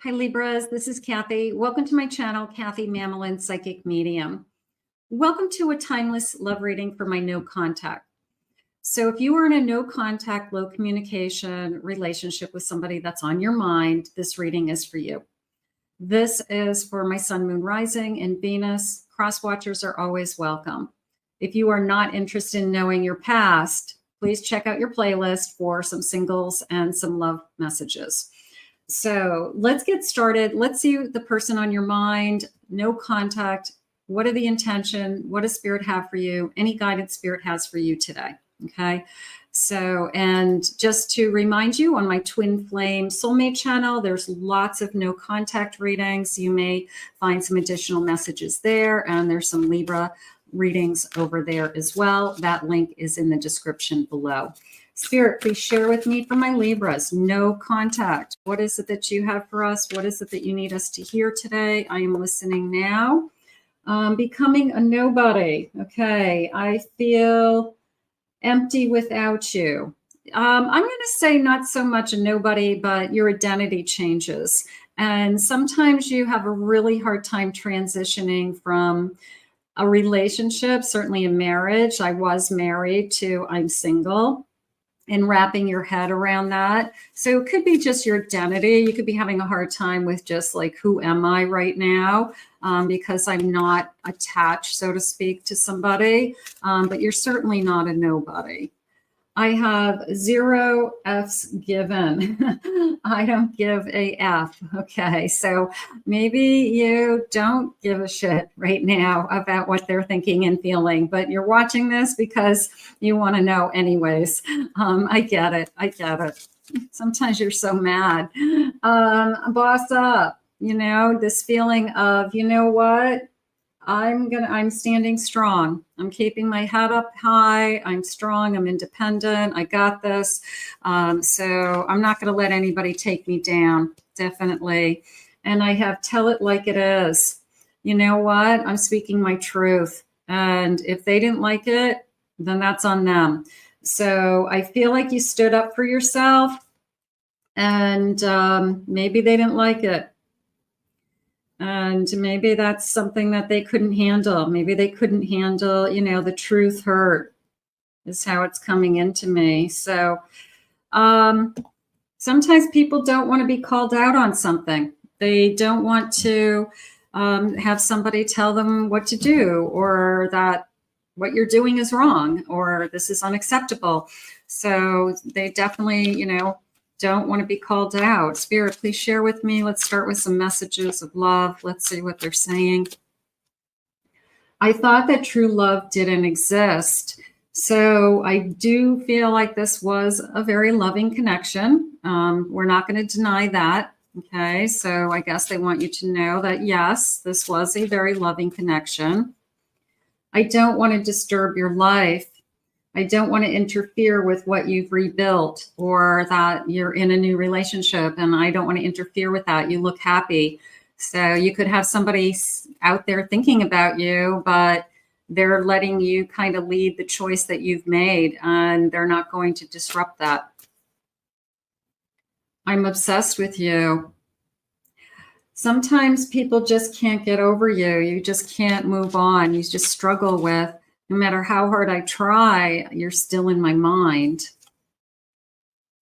Hi Libras, this is Kathy. Welcome to my channel, Kathy Mamolen, Psychic Medium. Welcome to a timeless love reading for my no contact. So if you are in a no contact, low communication relationship with somebody that's on your mind, this reading is for you. This is for my sun, moon, rising, and Venus. Cross watchers are always welcome. If you are not interested in knowing your past, please check out your playlist for some singles and some love messages. So let's get started. Let's see the person on your mind, no contact. What are the intention? What does spirit have for you? Any guidance spirit has for you today. Okay. So, and just to remind you, on my Twin Flame Soulmate channel, there's lots of no contact readings. You may find some additional messages there, and there's some Libra readings over there as well. That link is in the description below. Spirit, please share with me for my Libras, no contact. What is it that you have for us? What is it that you need us to hear today? I am listening now. Becoming a nobody. Okay, I feel empty without you. I'm going to say not so much a nobody, but your identity changes. And sometimes you have a really hard time transitioning from a relationship, certainly a marriage. I was married to I'm single, and wrapping your head around that. So it could be just your identity. You could be having a hard time with just like, who am I right now? Because I'm not attached, so to speak, to somebody, but you're certainly not a nobody. I have 0 Fs given. I don't give a F. Okay, so maybe you don't give a shit right now about what they're thinking and feeling, but you're watching this because you want to know anyways. I get it. I get it. Sometimes you're so mad. Boss up, you know, this feeling of, you know what? I'm standing strong. I'm keeping my head up high. I'm strong. I'm independent. I got this. So I'm not going to let anybody take me down. Definitely. And I have tell it like it is. You know what? I'm speaking my truth. And if they didn't like it, then that's on them. So I feel like you stood up for yourself, and maybe they didn't like it. And maybe that's something that they couldn't handle. Maybe they couldn't handle, you know, the truth hurt is how it's coming into me. So sometimes people don't want to be called out on something. They don't want to have somebody tell them what to do, or that what you're doing is wrong, or this is unacceptable. So they definitely, you know, don't want to be called out. Spirit, please share with me. Let's start with some messages of love. Let's see what they're saying. I thought that true love didn't exist. So I do feel like this was a very loving connection. We're not going to deny that. Okay, so I guess they want you to know that, yes, this was a very loving connection. I don't want to disturb your life. I don't want to interfere with what you've rebuilt, or that you're in a new relationship, and I don't want to interfere with that. You look happy. So you could have somebody out there thinking about you, but they're letting you kind of lead the choice that you've made, and they're not going to disrupt that. I'm obsessed with you. Sometimes people just can't get over you. You just can't move on. You just struggle with, no matter how hard I try, you're still in my mind.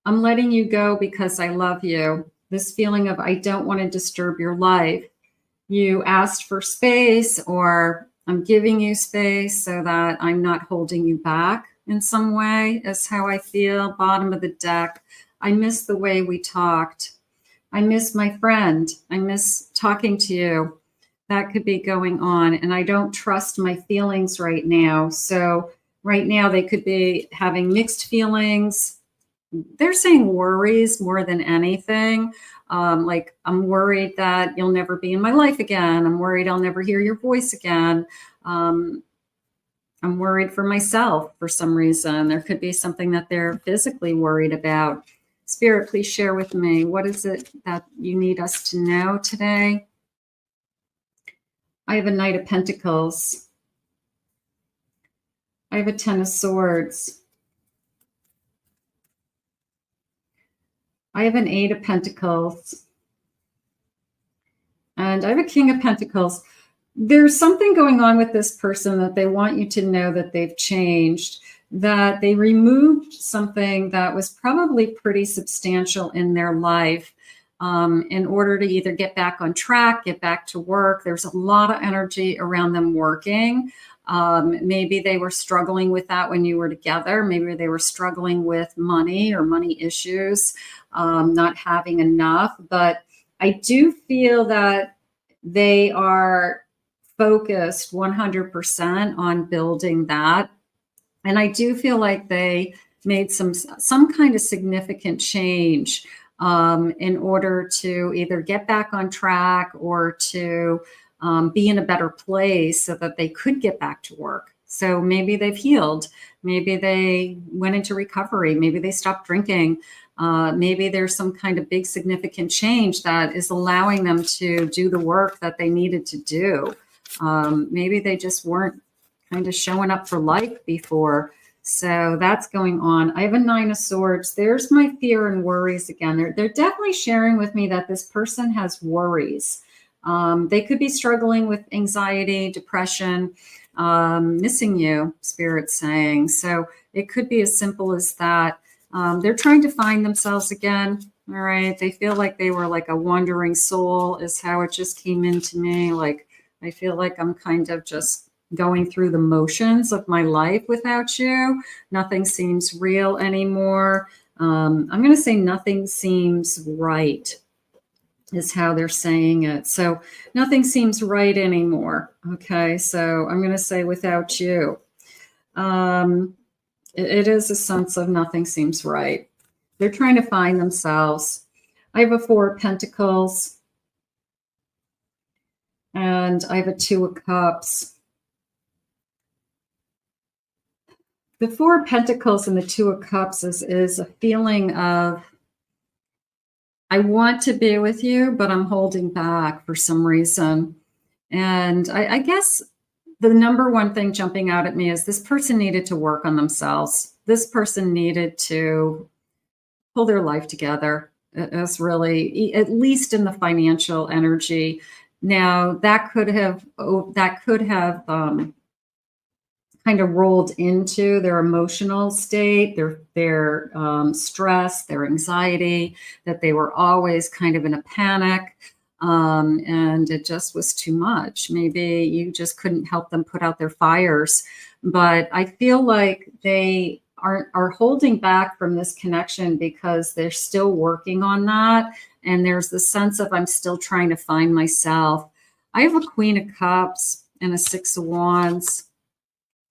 I'm letting you go because I love you. This feeling of I don't want to disturb your life. You asked for space, or I'm giving you space so that I'm not holding you back in some way, is how I feel. Bottom of the deck. I miss the way we talked. I miss my friend. I miss talking to you. That could be going on. And I don't trust my feelings right now. So right now they could be having mixed feelings. They're saying worries more than anything. Like, I'm worried that you'll never be in my life again. I'm worried I'll never hear your voice again. I'm worried for myself for some reason. There could be something that they're physically worried about. Spirit, please share with me. What is it that you need us to know today? I have a Knight of Pentacles. I have a 10 of Swords. I have an 8 of Pentacles. And I have a King of Pentacles. There's something going on with this person that they want you to know that they've changed, that they removed something that was probably pretty substantial in their life in order to either get back on track, get back to work. There's a lot of energy around them working. Maybe they were struggling with that when you were together. Maybe they were struggling with money or money issues, not having enough. But I do feel that they are focused 100% on building that. And I do feel like they made some kind of significant change in order to either get back on track or to be in a better place so that they could get back to work. So maybe they've healed. Maybe they went into recovery. Maybe they stopped drinking. Maybe there's some kind of big significant change that is allowing them to do the work that they needed to do. Maybe they just weren't kind of showing up for life before. So that's going on. I have a 9 of Swords. There's my fear and worries again. They're definitely sharing with me that this person has worries. They could be struggling with anxiety, depression, missing you, Spirit's saying. So it could be as simple as that. They're trying to find themselves again. All right. They feel like they were like a wandering soul is how it just came into me. Like, I feel like I'm kind of just going through the motions of my life without you. Nothing seems real anymore. I'm going to say nothing seems right is how they're saying it. So nothing seems right anymore. Okay. So I'm going to say without you. It is a sense of nothing seems right. They're trying to find themselves. I have a 4 of Pentacles. And I have a 2 of Cups. The 4 of Pentacles and the 2 of Cups is a feeling of, I want to be with you, but I'm holding back for some reason. And I guess the number one thing jumping out at me is this person needed to work on themselves. This person needed to pull their life together. It's really, at least in the financial energy. Now that could have kind of rolled into their emotional state, their stress, their anxiety, that they were always kind of in a panic. And it just was too much. Maybe you just couldn't help them put out their fires. But I feel like they are holding back from this connection because they're still working on that. And there's the sense of, I'm still trying to find myself. I have a Queen of Cups and a 6 of Wands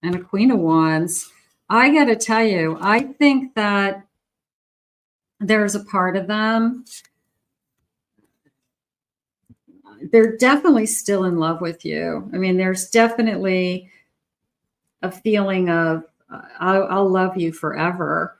and a Queen of Wands. I got to tell you, I think that there's a part of them. They're definitely still in love with you. I mean, there's definitely a feeling of, I'll love you forever.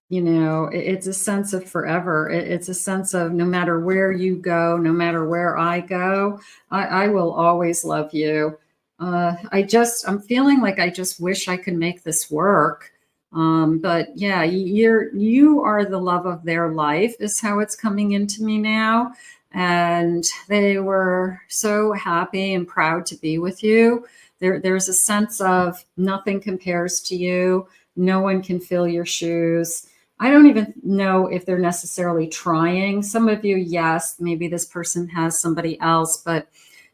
You know, it's a sense of forever. It's a sense of no matter where you go, no matter where I go, I will always love you. I'm feeling like I just wish I could make this work. But yeah, you are the love of their life is how it's coming into me now. And they were so happy and proud to be with you. There's a sense of nothing compares to you. No one can fill your shoes. I don't even know if they're necessarily trying. Some of you, yes, maybe this person has somebody else, but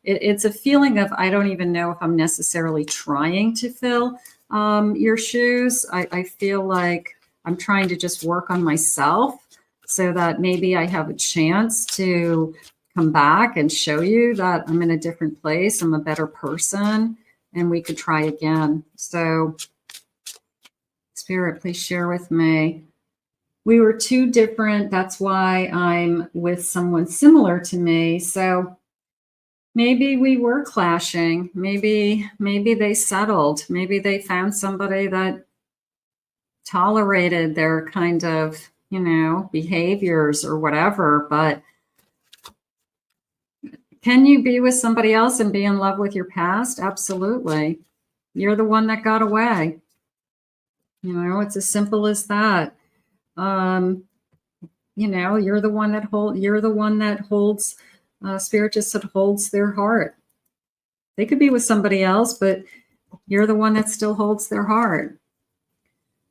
it's a feeling of, I don't even know if I'm necessarily trying to fill your shoes. I feel like I'm trying to just work on myself so that maybe I have a chance to come back and show you that I'm in a different place. I'm a better person and we could try again. So Spirit, please share with me. We were too different. That's why I'm with someone similar to me. So maybe we were clashing. Maybe they settled. Maybe they found somebody that tolerated their kind of, you know, behaviors or whatever. But can you be with somebody else and be in love with your past? Absolutely. You're the one that got away. You know, it's as simple as that. you know, you're the one that holds, Spirit just said holds their heart. They could be with somebody else, but you're the one that still holds their heart.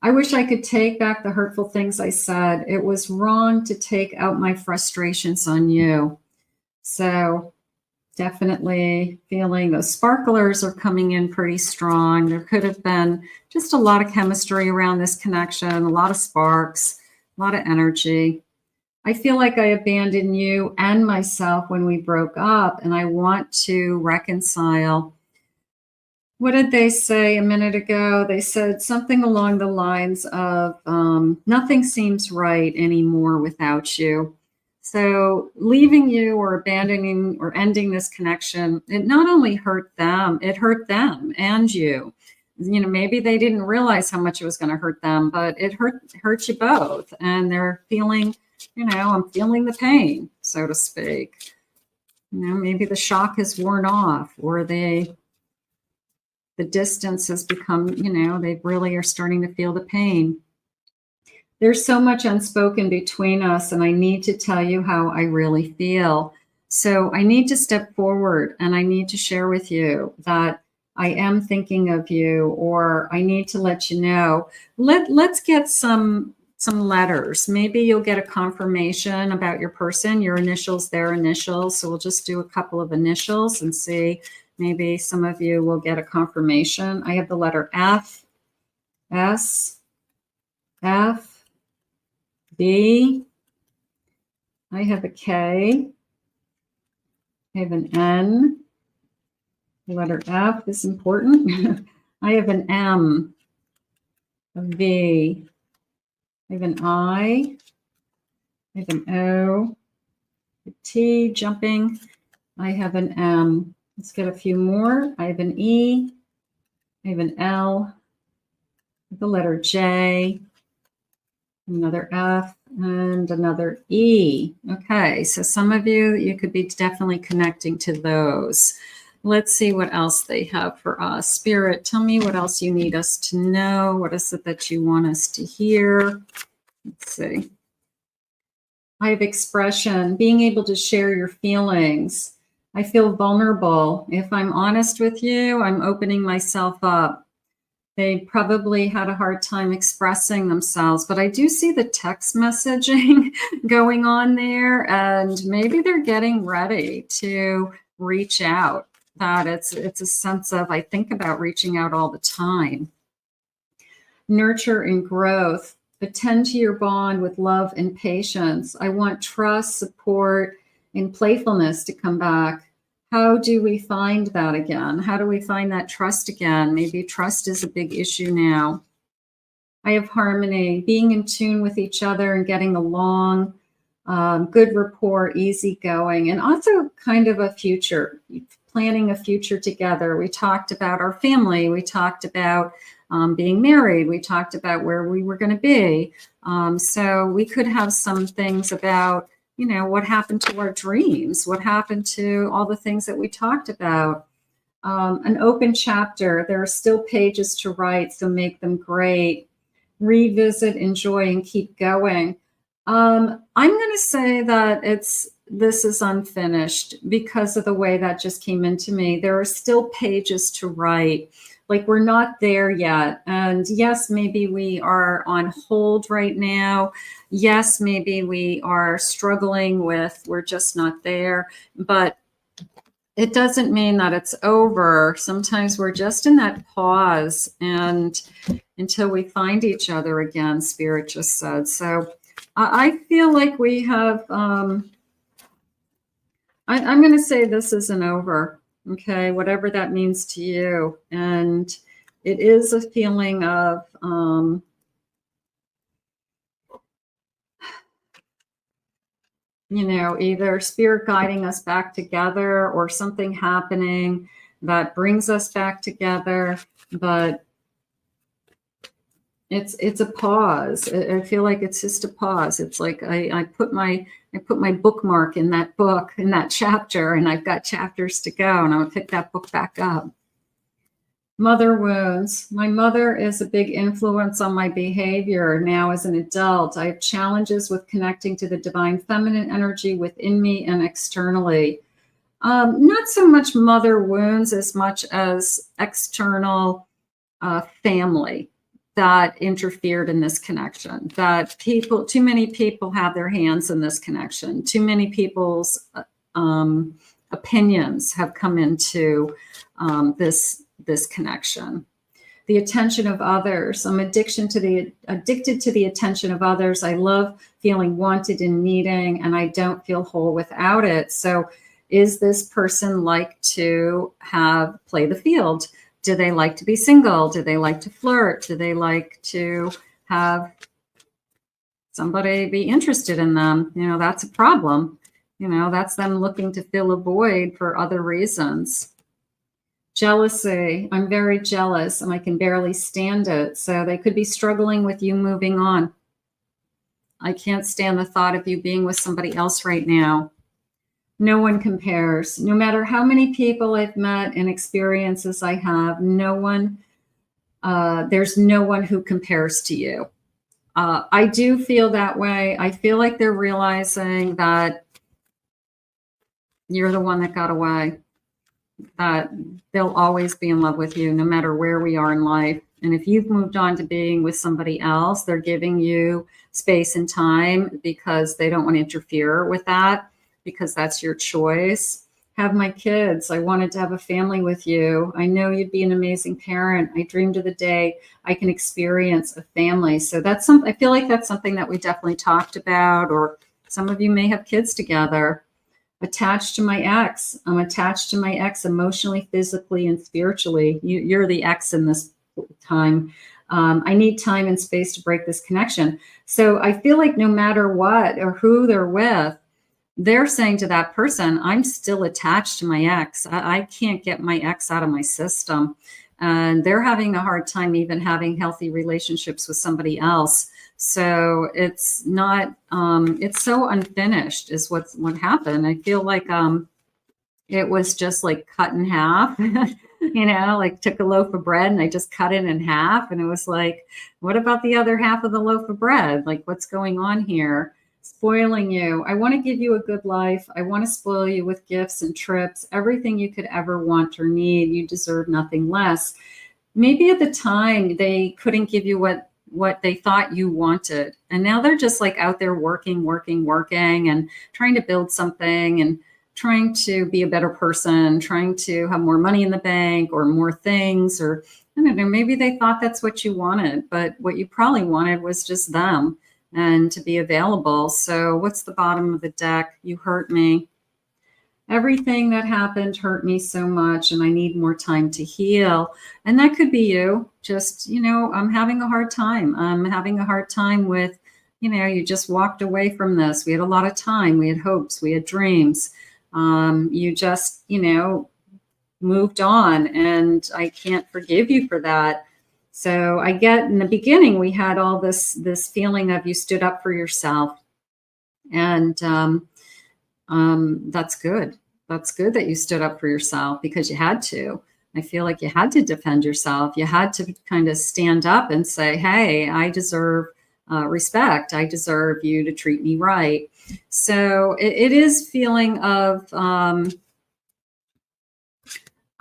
I wish I could take back the hurtful things I said. It was wrong to take out my frustrations on you. So definitely feeling those sparklers are coming in pretty strong. There could have been just a lot of chemistry around this connection, a lot of sparks, a lot of energy. I feel like I abandoned you and myself when we broke up, and I want to reconcile. What did they say a minute ago? They said something along the lines of, nothing seems right anymore without you. So leaving you or abandoning or ending this connection, it not only hurt them, it hurt them and you. You know, maybe they didn't realize how much it was going to hurt them, but it hurt you both. And they're feeling, you know, I'm feeling the pain, so to speak. You know, maybe the shock has worn off, or the distance has become, you know, they really are starting to feel the pain. There's so much unspoken between us, and I need to tell you how I really feel. So I need to step forward, and I need to share with you that I am thinking of you, or I need to let you know. Let's get some letters. Maybe you'll get a confirmation about your person, your initials, their initials. So we'll just do a couple of initials and see. Maybe some of you will get a confirmation. I have the letter F, S, F, B. I have a K. I have an N. The letter F is important. I have an M, a V. I have an I. I have an O, a T jumping. I have an M. Let's get a few more. I have an E, I have an L, the letter J, another F, and another E. Okay, so some of you could be definitely connecting to those. Let's see what else they have for us. Spirit, tell me what else you need us to know. What is it that you want us to hear? Let's see. I have expression, being able to share your feelings. I feel vulnerable. If I'm honest with you, I'm opening myself up. They probably had a hard time expressing themselves, but I do see the text messaging going on there, and maybe they're getting ready to reach out. That it's a sense of, I think about reaching out all the time. Nurture and growth. Attend to your bond with love and patience. I want trust, support, and playfulness to come back. How do we find that again? How do we find that trust again? Maybe trust is a big issue now. I have harmony, being in tune with each other and getting along, good rapport, easygoing, and also kind of a future, planning a future together. We talked about our family. We talked about being married. We talked about where we were going to be. So we could have some things about, you know, what happened to our dreams, what happened to all the things that we talked about. An open chapter. There are still pages to write, so make them great. Revisit, enjoy, and keep going. I'm going to say that this is unfinished because of the way that just came into me. There are still pages to write. Like, we're not there yet. And yes, maybe we are on hold right now. Yes, maybe we are struggling with, we're just not there. But it doesn't mean that it's over. Sometimes we're just in that pause, and until we find each other again, Spirit just said. So I feel like we have, I'm going to say this isn't over. Okay, whatever that means to you. And it is a feeling of, you know, either Spirit guiding us back together or something happening that brings us back together. But it's a pause. I feel like it's just a pause. It's like I put my bookmark in that book, in that chapter, and I've got chapters to go, and I'm gonna pick that book back up. Mother wounds. My mother is a big influence on my behavior now as an adult. I have challenges with connecting to the divine feminine energy within me and externally. Not so much mother wounds as much as external family that interfered in this connection, that too many people have their hands in this connection. Too many people's opinions have come into this connection. The attention of others. I'm addicted to the attention of others. I love feeling wanted and needing, and I don't feel whole without it. So is this person like to play the field? Do they like to be single? Do they like to flirt? Do they like to have somebody be interested in them? You know, that's a problem. You know, that's them looking to fill a void for other reasons. Jealousy. I'm very jealous and I can barely stand it. So they could be struggling with you moving on. I can't stand the thought of you being with somebody else right now. No one compares. No matter how many people I've met and experiences I have, there's no one who compares to you. I do feel that way. I feel like they're realizing that you're the one that got away, that they'll always be in love with you no matter where we are in life. And if you've moved on to being with somebody else, they're giving you space and time because they don't want to interfere with that, because that's your choice. Have my kids. I wanted to have a family with you. I know you'd be an amazing parent. I dreamed of the day I can experience a family. So that's I feel like that's something that we definitely talked about, or some of you may have kids together. Attached to my ex. I'm attached to my ex emotionally, physically, and spiritually. You're the ex in this time. I need time and space to break this connection. So I feel like no matter what or who they're with, they're saying to that person, I'm still attached to my ex. I can't get my ex out of my system. And they're having a hard time even having healthy relationships with somebody else. So it's not, it's so unfinished is what happened. I feel like it was just like cut in half, you know, like took a loaf of bread and I just cut it in half. And it was like, what about the other half of the loaf of bread? Like, what's going on here? Spoiling you. I want to give you a good life. I want to spoil you with gifts and trips, everything you could ever want or need. You deserve nothing less. Maybe at the time they couldn't give you what they thought you wanted. And now they're just like out there working and trying to build something and trying to be a better person, trying to have more money in the bank or more things, or I don't know, maybe they thought that's what you wanted, but what you probably wanted was just them and to be available. So what's the bottom of the deck? You hurt me. Everything that happened hurt me so much and I need more time to heal. And that could be you. Just, you know, I'm having a hard time. I'm having a hard time with, you know, you just walked away from this. We had a lot of time. We had hopes. We had dreams. You just, you know, moved on and I can't forgive you for that. So I get in the beginning, we had all this feeling of you stood up for yourself. And that's good. That's good that you stood up for yourself because you had to. I feel like you had to defend yourself. You had to kind of stand up and say, hey, I deserve respect. I deserve you to treat me right. So it is feeling of,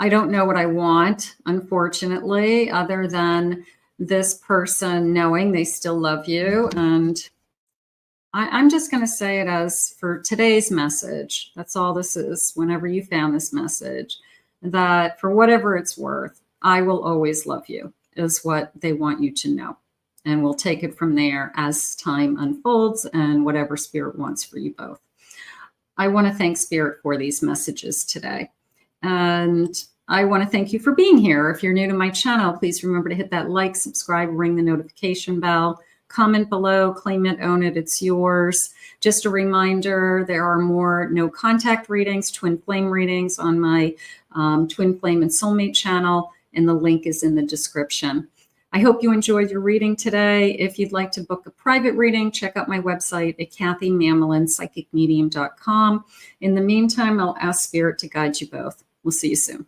I don't know what I want, unfortunately, other than this person knowing they still love you. And I'm just going to say it as for today's message. That's all this is. Whenever you found this message, that for whatever it's worth, I will always love you is what they want you to know. And we'll take it from there as time unfolds and whatever Spirit wants for you both. I want to thank Spirit for these messages today. And I want to thank you for being here. If you're new to my channel, please remember to hit that like, subscribe, ring the notification bell, comment below, claim it, own it, it's yours. Just a reminder, there are more no contact readings, twin flame readings on my twin flame and soulmate channel, and the link is in the description. I hope you enjoyed your reading today. If you'd like to book a private reading, check out my website at KathyMamolenPsychicMedium.com. In the meantime, I'll ask Spirit to guide you both. We'll see you soon.